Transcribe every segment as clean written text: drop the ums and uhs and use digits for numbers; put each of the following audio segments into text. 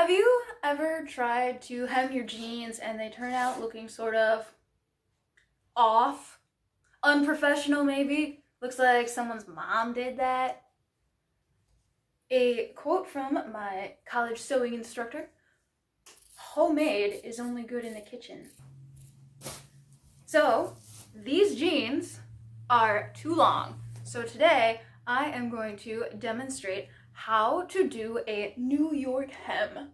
Have you ever tried to hem your jeans and they turn out looking sort of off? Unprofessional, maybe? Looks like someone's mom did that. A quote from my college sewing instructor: homemade is only good in the kitchen. So, these jeans are too long. So today, I am going to demonstrate how to do a New York hem.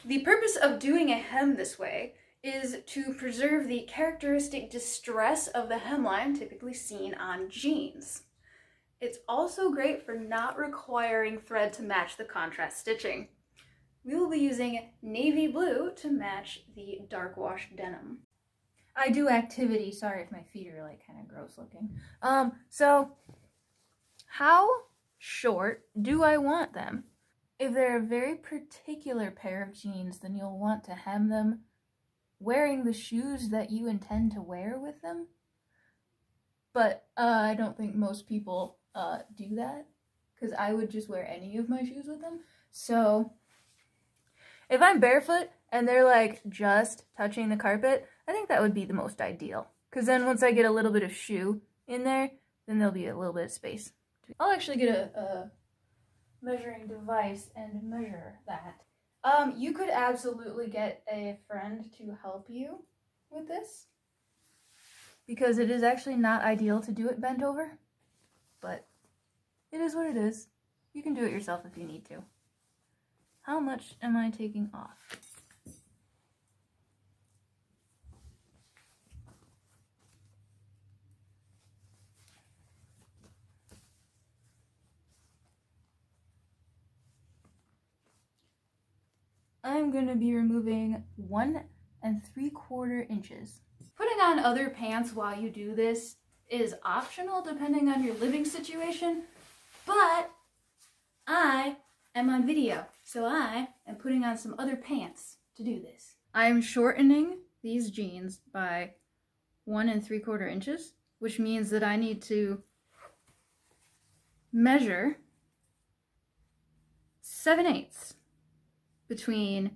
The purpose of doing a hem this way is to preserve the characteristic distress of the hemline typically seen on jeans. It's also great for not requiring thread to match the contrast stitching. We will be using navy blue to match the dark wash denim. I do activity, sorry if my feet are like kind of gross looking. So how short do I want them? If they're a very particular pair of jeans, then you'll want to hem them wearing the shoes that you intend to wear with them. But I don't think most people do that, because I would just wear any of my shoes with them. So if I'm barefoot and they're like just touching the carpet, I think that would be the most ideal. Because then once I get a little bit of shoe in there, then there'll be a little bit of space. I'll actually get a measuring device and measure that. You could absolutely get a friend to help you with this, because it is actually not ideal to do it bent over, but it is what it is. You can do it yourself if you need to. How much am I taking off? I'm going to be removing 1 3/4 inches. Putting on other pants while you do this is optional depending on your living situation, but I am on video, so I am putting on some other pants to do this. I am shortening these jeans by 1 3/4 inches, which means that I need to measure 7/8 between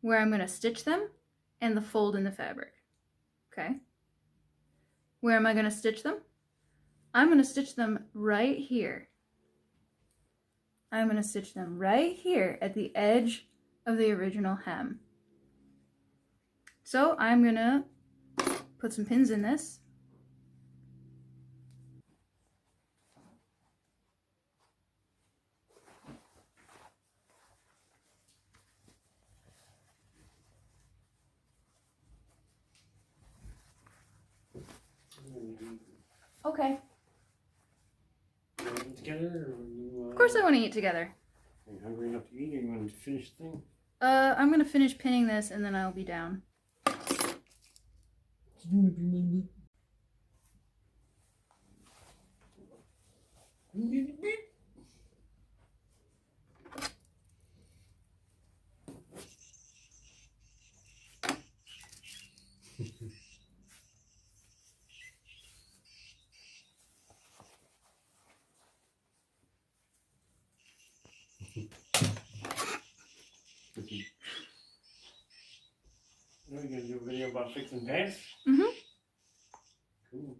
where I'm going to stitch them and the fold in the fabric. Okay? Where am I going to stitch them? I'm going to stitch them right here. I'm going to stitch them right here at the edge of the original hem. So I'm going to put some pins in this. Okay. You want to eat together, or you, Of course I want to eat together. Are you hungry enough to eat, or you want to finish the thing? I'm going to finish pinning this and then I'll be down. Are you going to do a video about fixing pants? Mm-hmm. Cool.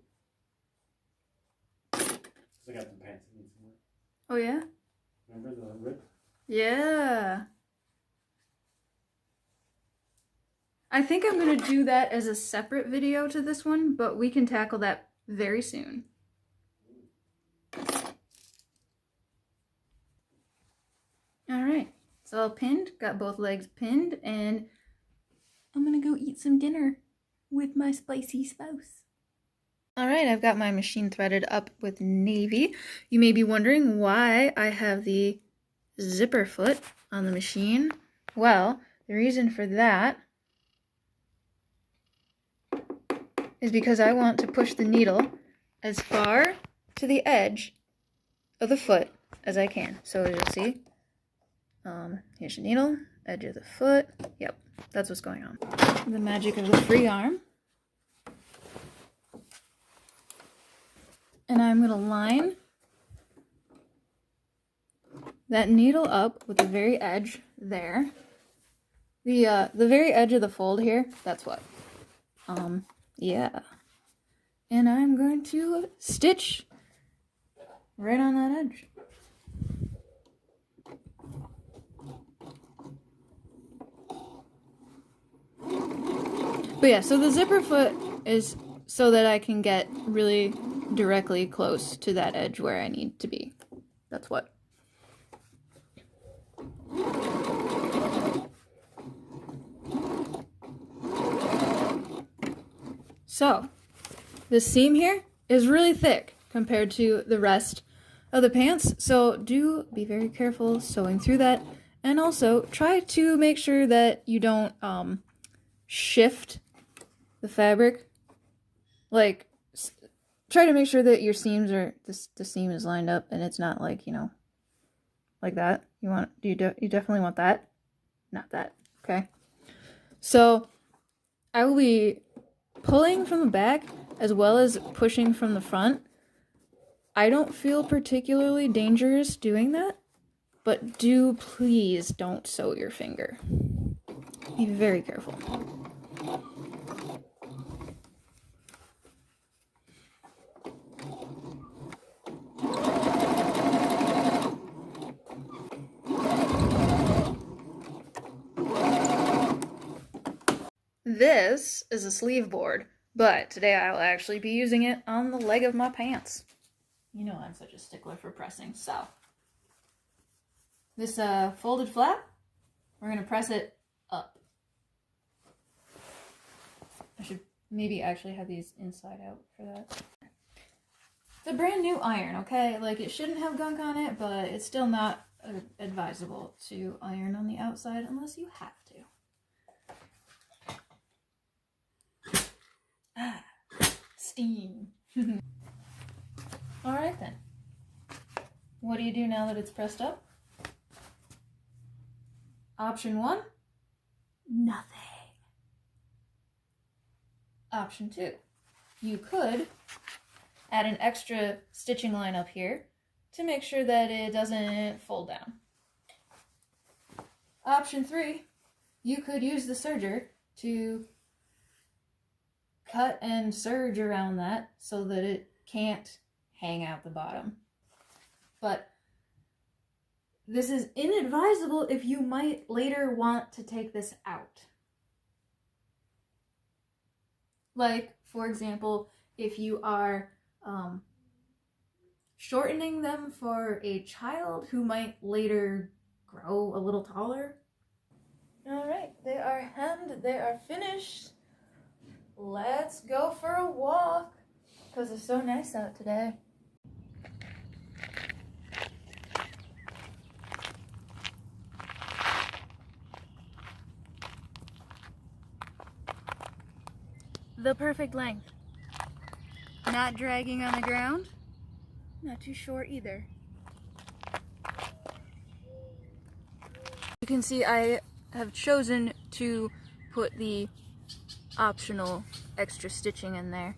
'Cause I got some pants that need some work. Oh yeah? Remember the rip? Yeah. I think I'm going to do that as a separate video to this one, but we can tackle that very soon. Alright, it's all pinned, got both legs pinned, and I'm going to go eat some dinner with my spicy spouse. Alright, I've got my machine threaded up with navy. You may be wondering why I have the zipper foot on the machine. Well, the reason for that is because I want to push the needle as far to the edge of the foot as I can. So as you'll see, here's your needle, edge of the foot. Yep, that's what's going on. The magic of the free arm. And I'm going to line that needle up with the very edge there. The very edge of the fold here, that's what. Yeah. And I'm going to stitch right on that edge. But yeah, so the zipper foot is so that I can get really directly close to that edge where I need to be. That's what. So, this seam here is really thick compared to the rest of the pants, so do be very careful sewing through that, and also try to make sure that you don't shift the fabric. Like, try to make sure that your seams are, the seam is lined up and it's not like, you know, like that. You definitely want that, not that, okay? So, I will be pulling from the back as well as pushing from the front. I don't feel particularly dangerous doing that, but do please don't sew your finger. Be very careful. This is a sleeve board, but today I'll actually be using it on the leg of my pants. You know I'm such a stickler for pressing, so. This folded flap, we're going to press it up. I should maybe actually have these inside out for that. It's a brand new iron, okay? Like, it shouldn't have gunk on it, but it's still not advisable to iron on the outside unless you have to. Ah, steam. Alright then. What do you do now that it's pressed up? Option 1, nothing. Option 2, you could add an extra stitching line up here to make sure that it doesn't fold down. Option 3, you could use the serger to cut and serge around that so that it can't hang out the bottom. But this is inadvisable if you might later want to take this out. Like, for example, if you are shortening them for a child who might later grow a little taller. Alright, they are hemmed, they are finished. Let's go for a walk, because it's so nice out today. The perfect length. Not dragging on the ground, not too short either. You can see I have chosen to put the optional extra stitching in there.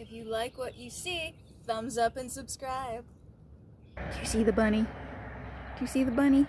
If you like what you see, thumbs up and subscribe. Do you see the bunny? Do you see the bunny?